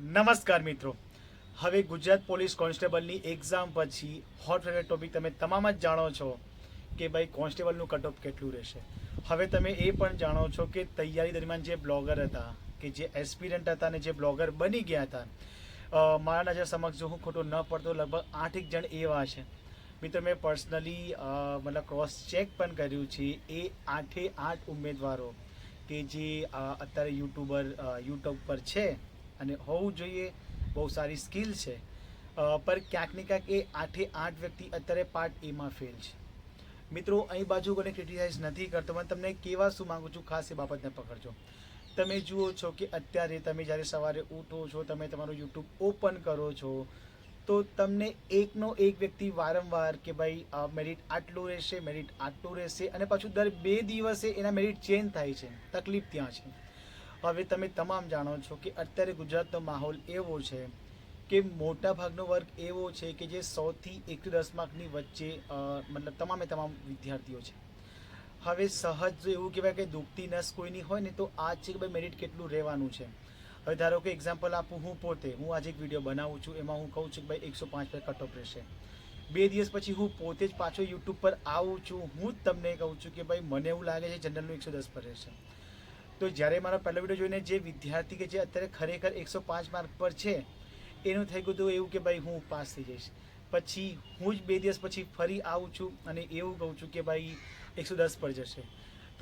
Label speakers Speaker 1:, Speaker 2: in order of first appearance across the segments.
Speaker 1: નમસ્કાર મિત્રો, હવે ગુજરાત પોલીસ કોન્સ્ટેબલની એક્ઝામ પછી હોટ ફેવરેટ ટોપિક તમે તમામ જ જાણો છો કે ભાઈ કોન્સ્ટેબલનું કટ ઓફ કેટલું રહેશે. હવે તમે એ પણ જાણો છો કે તૈયારી દરમિયાન જે બ્લોગર હતા, કે જે એસ્પિરન્ટ હતા અને જે બ્લોગર બની ગયા હતા, મારા નજર સમક્ષ જો હું ખોટું ન પડતો લગભગ 8 જણ એવા છે. મિત્રો, મેં પર્સનલી મતલબ ક્રોસ ચેક પણ કર્યું છે. એ 8 ઉમેદવારો કે જે અત્યારે યુટ્યુબ પર છે અને હોવું જોઈએ, બહુ સારી સ્કિલ છે, પર ક્યાંક ને ક્યાંક એ 8 વ્યક્તિ અત્યારે પાર્ટ એમાં ફેલ છે. મિત્રો, અહીં બાજુ કોને ક્રિટિસાઇઝ નથી કરતો, પણ તમને કહેવા શું માગું છું, ખાસ એ બાબતને પકડજો. તમે જુઓ છો કે અત્યારે તમે જ્યારે સવારે ઉઠો છો, તમે તમારું યુટ્યુબ ઓપન કરો છો, તો તમને એકનો એક વ્યક્તિ વારંવાર કે ભાઈ મેરિટ આટલું રહેશે, મેરિટ આટલું રહેશે, અને પાછું દર 2 દિવસે એના મેરિટ ચેન્જ થાય છે. તકલીફ ત્યાં છે. હવે તમે તમામ જાણો છો કે અત્યારે ગુજરાતનો માહોલ એવો છે કે મોટા ભાગનો વર્ગ એવો છે કે જે 100 થી 110 માર્કની વચ્ચે મતલબ તમામ વિદ્યાર્થીઓ છે. હવે સહજ જો એવું કહેવાય કે દુખતી નસ કોઈની હોય ને, તો આ છે કે ભાઈ મેરિટ કેટલું રહેવાનું છે. હવે ધારો કે એક્ઝામ્પલ આપું, હું આજે એક વિડીયો બનાવું છું, એમાં હું કહું છું કે ભાઈ 105 પર કટ ઓફ રહેશે. 2 દિવસ પછી હું પોતે જ પાછો યુટ્યુબ પર આવું છું, હું જ તમને કહું છું કે ભાઈ મને એવું લાગે છે જનરલનું 110 પર રહેશે. તો જ્યારે મારો પહેલો વિડીયો જોઈને જે વિદ્યાર્થી કે જે અત્યારે ખરેખર 105 માર્ક પર છે, એનું થઈ ગયું હતું એવું કે ભાઈ હું પાસ થઈ જઈશ. પછી હું જ 2 દિવસ પછી ફરી આવું છું અને એવું કહું છું કે ભાઈ 110 પર જશે.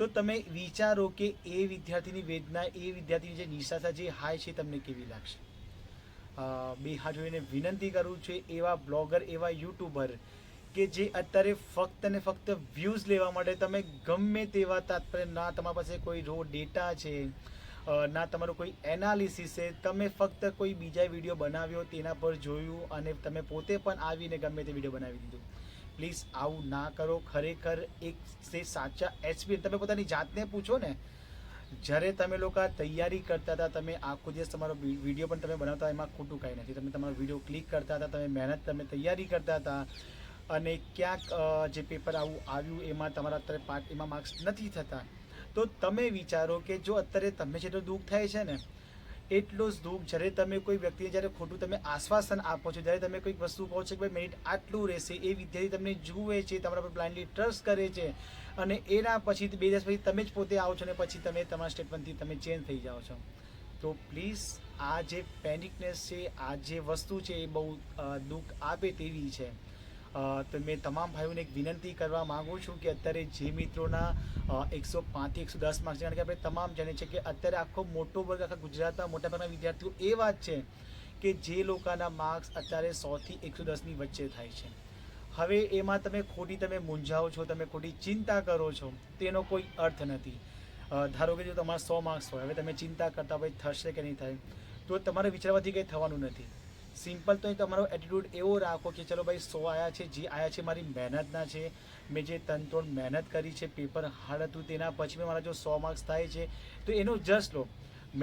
Speaker 1: તો તમે વિચારો કે એ વિદ્યાર્થીની વેદના, એ વિદ્યાર્થીની જે નિશાસા, જે હાય છે, તમને કેવી લાગશે. બે હાથ જોઈને વિનંતી કરું છું, એવા બ્લોગર, એવા યુટ્યુબર કે જે અત્યારે ફક્ત ને ફક્ત વ્યૂઝ લેવા માટે તમે ગમે તેવા તાત્પર્ય, ના તમારા પાસે કોઈ રો ડેટા છે, ના તમારું કોઈ એનાલિસિસ છે, તમે ફક્ત કોઈ બીજા વિડીયો બનાવ્યો તેના પર જોયું અને તમે પોતે પણ આવીને ગમે તે વિડીયો બનાવી દીધું. પ્લીઝ આવું ના કરો. ખરેખર એક જે સાચા એક્સપીરિયન્સ, તમે પોતાની જાતને પૂછો ને, જ્યારે તમે લોકો તૈયારી કરતા હતા, તમે આખો દિવસ તમારો વિડીયો પણ તમે બનાવતા, એમાં ખોટું કાંઈ નથી. તમે તમારો વિડીયો ક્લિક કરતા હતા, તમે મહેનત, તમે તૈયારી કરતા હતા, અને ક્યાંક જે પેપર આવું આવ્યું એમાં તમારા અત્યારે પાર્ટ એમાં માર્ક્સ નથી થતા, તો તમે વિચારો કે જો અત્યારે તમને જેટલું દુઃખ થાય છે ને, એટલું જ દુઃખ જ્યારે તમે કોઈ વ્યક્તિને જ્યારે ખોટું તમે આશ્વાસન આપો છો, જ્યારે તમે કોઈક વસ્તુ કહો છો કે ભાઈ મેરિટ આટલું રહેશે, એ વિદ્યાર્થી તમને જુએ છે, તમારા પર બ્લાઇન્ડલી ટ્રસ્ટ કરે છે, અને એના પછી 2 દિવસ પછી તમે જ પોતે આવો છો, અને પછી તમે તમારા સ્ટેટમેન્ટથી તમે ચેન્જ થઈ જાઓ છો. તો પ્લીઝ, આ જે પેનિકનેસ છે, આ જે વસ્તુ છે, એ બહુ દુઃખ આપે તેવી છે. તો મેં તમામ ભાઈઓને એક વિનંતી કરવા માગું છું કે અત્યારે જે મિત્રોના 105 થી 110 માર્ક્સ, કારણ કે આપણે તમામ જાણીએ છીએ કે અત્યારે આખો મોટો વર્ગ, આખા ગુજરાતના મોટાભાગના વિદ્યાર્થીઓ એવા જ છે કે જે લોકોના માર્ક્સ અત્યારે 100 થી 110ની વચ્ચે થાય છે. હવે એમાં તમે મૂંઝાઓ છો, તમે ખોટી ચિંતા કરો છો, તેનો કોઈ અર્થ નથી. ધારો કે જો તમારા 100 માર્ક્સ હોય, હવે તમે ચિંતા કરતા ભાઈ થશે કે નહીં થાય, તો તમારે વિચારવાથી કંઈ થવાનું નથી. સિમ્પલ તો તમારો એટીટ્યૂડ એવો રાખો કે ચલો ભાઈ 100 આવ્યા છે, જે આવ્યા છે મારી મહેનતના છે, મેં જે તનતોડ મહેનત કરી છે, પેપર હાર્ડ હતું, તેના પછી મારા જો 100 માર્ક્સ થાય છે, તો એનું જસ્ટ લો.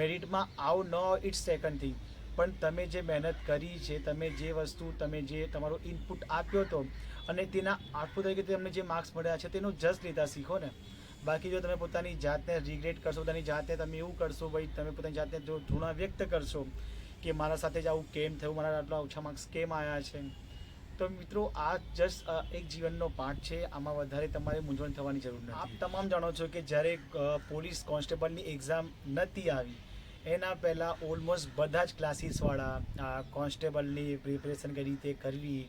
Speaker 1: મેરિટમાં આવો ન આવો ઇટ્સ સેકન્ડ થિંગ, પણ તમે જે મહેનત કરી છે, તમે જે વસ્તુ, તમે જે તમારો ઇનપુટ આપ્યો હતો, અને તેના આઉટપુટ તરીકે તમને જે માર્ક્સ મળ્યા છે, તેનું જસ્ટ લેતા શીખો ને. બાકી જો તમે પોતાની જાતને રિગ્રેટ કરશો, પોતાની જાતને તમે એવું કરશો, ભાઈ તમે પોતાની જાતને જો ધૃણા વ્યક્ત કરશો કે મારા સાથે જ આવું કેમ થયું, મારા આટલા ઓછા માર્ક્સ કેમ આવ્યા છે, તો મિત્રો, આ જસ્ટ એક જીવનનો પાઠ છે. આમાં વધારે તમારે મૂંઝવણ થવાની જરૂર નથી. આપ તમામ જાણો છો કે જ્યારે પોલીસ કોન્સ્ટેબલની એક્ઝામ નથી આવી, એના પહેલાં ઓલમોસ્ટ બધા જ ક્લાસીસવાળા કોન્સ્ટેબલની પ્રિપેરેશન કઈ રીતે કરવી,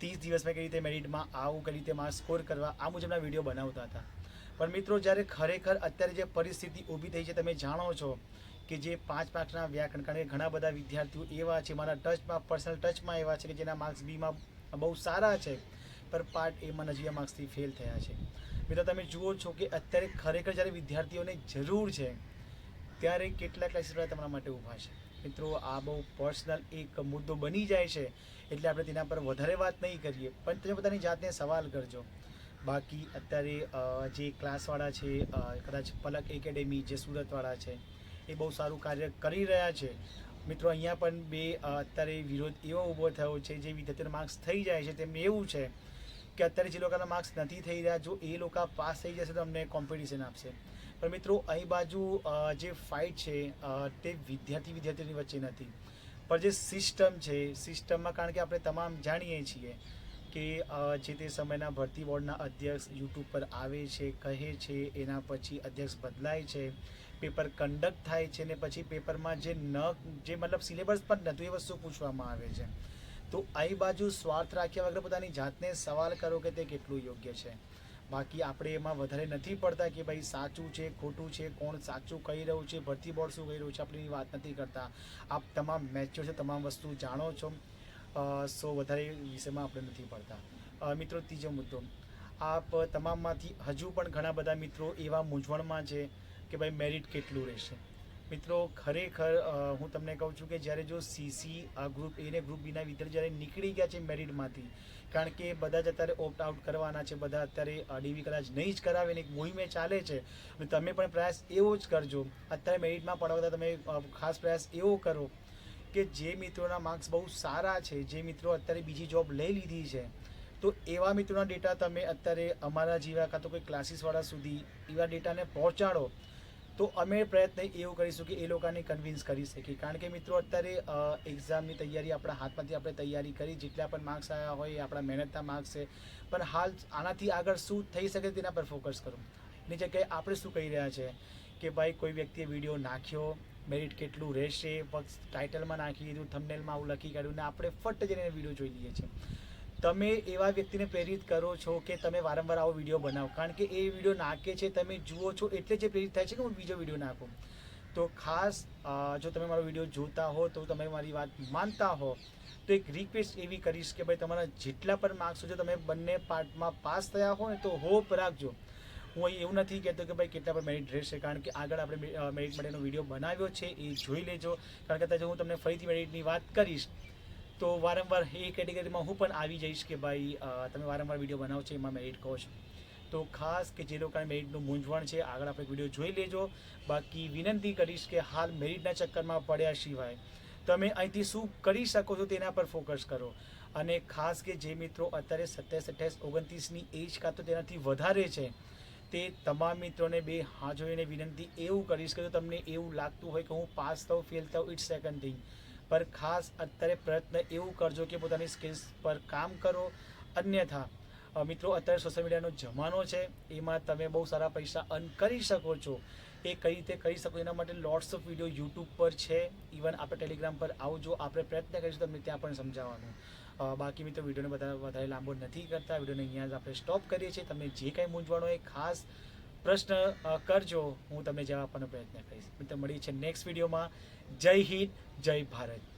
Speaker 1: 30 દિવસમાં કઈ રીતે મેરિટમાં આવું, કઈ રીતે માર્ક્સ સ્કોર કરવા, આ મુજબના વિડીયો બનાવતા હતા. પણ મિત્રો, જ્યારે ખરેખર અત્યારે જે પરિસ્થિતિ ઊભી થઈ છે, તમે જાણો છો કે જે 5 માર્ક્સના વ્યાકરણ, કારણ કે ઘણા બધા વિદ્યાર્થીઓ એવા છે મારા ટચમાં, પર્સનલ ટચમાં એવા છે કે જેના માર્ક્સ બીમાં બહુ સારા છે, પર પાર્ટ એમાં નજીવા માર્ક્સથી ફેલ થયા છે. મિત્રો, તમે જુઓ છો કે અત્યારે ખરેખર જ્યારે વિદ્યાર્થીઓને જરૂર છે, ત્યારે કેટલા ક્લાસીસવાળા તમારા માટે ઊભા છે. મિત્રો, આ બહુ પર્સનલ એક મુદ્દો બની જાય છે, એટલે આપણે તેના પર વધારે વાત નહીં કરીએ, પણ તમે પોતાની જાતને સવાલ કરજો. બાકી અત્યારે જે ક્લાસવાળા છે, કદાચ પલક એકેડેમી જે સુરતવાળા છે, એ બહુ સારું કાર્ય કરી રહ્યા છે. મિત્રો, અહીંયા પણ અત્યારે વિરોધ એવો ઊભો થયો છે, જે વિદ્યાર્થીઓના માર્ક્સ થઈ જાય છે, તેમને એવું છે કે અત્યારે જે લોકોના માર્ક્સ નથી થઈ રહ્યા, જો એ લોકો પાસ થઈ જશે તો અમને કોમ્પિટિશન આપશે. પણ મિત્રો, અહીં બાજુ જે ફાઇટ છે તે વિદ્યાર્થીઓની વચ્ચે નથી. પણ જે સિસ્ટમ છે, સિસ્ટમમાં કારણ કે આપણે તમામ જાણીએ છીએ કે જે તે સમયના ભરતી બોર્ડના અધ્યક્ષ યુટ્યુબ પર આવે છે, કહે છે, એના પછી અધ્યક્ષ બદલાય છે, પેપર કન્ડક્ટ થાય છે ને પછી પેપરમાં જે મતલબ સિલેબસ પણ નહોતું એ વસ્તુ પૂછવામાં આવે છે. તો અહીં બાજુ સ્વાર્થ રાખ્યા વગર પોતાની જાતને સવાલ કરો કે તે કેટલું યોગ્ય છે. બાકી આપણે એમાં વધારે નથી પડતા કે ભાઈ સાચું છે ખોટું છે, કોણ સાચું કહી રહ્યું છે, ભરતી બોર્ડ શું કહી રહ્યું છે, આપણે એની વાત નથી કરતા. આપ તમામ મેચ્યોર છે, તમામ વસ્તુ જાણો છો, સો વધારે વિષયમાં આપણે નથી પડતા. મિત્રો, ત્રીજો મુદ્દો, આપ તમામમાંથી હજુ પણ ઘણા બધા મિત્રો એવા મૂંઝવણમાં છે કે ભાઈ મેરિટ કેટલું રહેશે. મિત્રો, ખરેખર હું તમને કહું છું કે જ્યારે જો સીસી ગ્રુપ એ ને ગ્રુપ બીના વિદ્યાર્થી જ્યારે નીકળી ગયા છે મેરિટમાંથી, કારણ કે બધા જ અત્યારે ઓપ્ટ આઉટ કરવાના છે, બધા અત્યારે ડીવી કદાચ નહીં જ કરાવે ને એક મોહિમે ચાલે છે. અને તમે પણ પ્રયાસ એવો જ કરજો, અત્યારે મેરિટમાં પડવા તમે ખાસ પ્રયાસ એવો કરો કે જે મિત્રોના માર્ક્સ બહુ સારા છે, જે મિત્રો અત્યારે બીજી જોબ લઈ લીધી છે, તો એવા મિત્રોના ડેટા તમે અત્યારે અમારા જેવા કાં તો કોઈ ક્લાસીસવાળા સુધી એવા ડેટાને પહોંચાડો, તો અમે પ્રયત્ન એવું કરીશું કે એ લોકોને કન્વિન્સ કરી શકીએ. કારણ કે મિત્રો, અત્યારે એક્ઝામની તૈયારી આપણા હાથમાંથી આપણે તૈયારી કરી, જેટલા પણ માર્ક્સ આવ્યા હોય એ આપણા મહેનતના માર્ક્સ છે, પણ હાલ આનાથી આગળ શું થઈ શકે તેના પર ફોકસ કરો. એની જગ્યાએ આપણે શું કહી રહ્યા છે કે ભાઈ કોઈ વ્યક્તિએ વિડીયો નાખ્યો, મેરિટ કેટલું રહેશે, ફક્ત ટાઇટલમાં નાખી દીધું, થંબનેલમાં આવું લખી કાઢ્યું ને આપણે ફટ જઈને વિડીયો જોઈ લઈએ છીએ. તમે એવા વ્યક્તિને પ્રેરિત કરો છો કે તમે વારંવાર આવો વિડીયો બનાવો, કારણ કે એ વિડીયો નાખે છે, તમે જુઓ છો એટલે જે પ્રેરિત થાય છે કે હું બીજો વિડીયો નાખું. તો ખાસ જો તમે મારો વિડીયો જોતા હો, તો તમે મારી વાત માનતા હો, તો એક રિક્વેસ્ટ એવી કરીશ કે ભાઈ તમારા જેટલા પણ માર્ક્સ જો તમે બંને પાર્ટમાં પાસ થયા હો ને તો હોપ રાખજો. હું અહીં એવું નથી કહેતો કે ભાઈ કેટલા પણ મેરિટ રહેશે, કારણ કે આગળ આપણે મેરિટ માટેનો વિડીયો બનાવ્યો છે, એ જોઈ લેજો. કારણ કે અત્યારે હું તમને ફરીથી મેરિટની વાત કરીશ તો વારંવાર એ કેટેગરીમાં હું પણ આવી જઈશ કે ભાઈ તમે વારંવાર વિડીયો બનાવો છો એમાં મેરિટ કહો છો. તો ખાસ કે જે લોકોને મેરિટનું મૂંઝવણ છે, આગળ આપણે વિડીયો જોઈ લેજો. બાકી વિનંતી કરીશ કે હાલ મેરિટના ચક્કરમાં પડ્યા સિવાય તમે અહીંથી શું કરી શકો છો તેના પર ફોકસ કરો. અને ખાસ કે જે મિત્રો અત્યારે 27, 28, 29ની એજ કાં તો તેનાથી વધારે છે, તે તમામ મિત્રોને બે હાથ જોઈને વિનંતી એવું કરીશ કે જો તમને એવું લાગતું હોય કે હું પાસ થાઉં, ફેલ થાઉં, ઇટ્સ સેકન્ડ થિંગ, પર ખાસ અત્યારે પ્રયત્ન એવું કરજો કે પોતાની સ્કિલ્સ પર કામ કરો. અન્યથા મિત્રો, અત્યારે સોશિયલ મીડિયાનો જમાનો છે, એમાં તમે બહુ સારા પૈસા અર્ન કરી શકો છો. એ કઈ રીતે કરી શકો એના માટે લોટ્સ ઓફ વિડીયો યુટ્યુબ પર છે, ઇવન આપણે ટેલિગ્રામ પર આવજો, આપણે પ્રયત્ન કરીશું તમને ત્યાં પણ સમજાવવાનું. બાકી મિત્રો, વિડીયોને વધારે લાંબો નથી કરતા, વિડીયોને અહીંયા જ આપણે સ્ટોપ કરીએ છીએ. તમને જે કાંઈ મૂંઝવણ હોય ખાસ પ્રશ્ન કરજો, હું તમને જવાબ આપવાનો પ્રયત્ન કરીશ. મિત્રો, મળીએ છીએ નેક્સ્ટ વિડીયોમાં. જય હિન્દ, જય ભારત.